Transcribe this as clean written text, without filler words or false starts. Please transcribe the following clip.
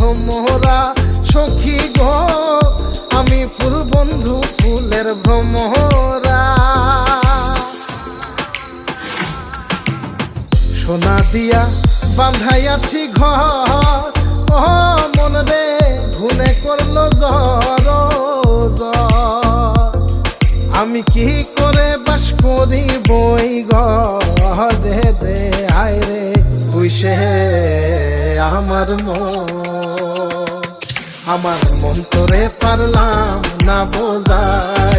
ভ্রমরা সখী গো, আমি ফুল বন্ধু ফুলের ভ্রমরা। সোনা দিয়া বাঁধাইয়াছি ঘর, ও মন রে ঘুনে করলো জ্বর জ্বর। আমি কি করে বাস করি বই ঘরে দে আয় রে, তুই সে আমার মন তোরে পারলাম না বোঝাই।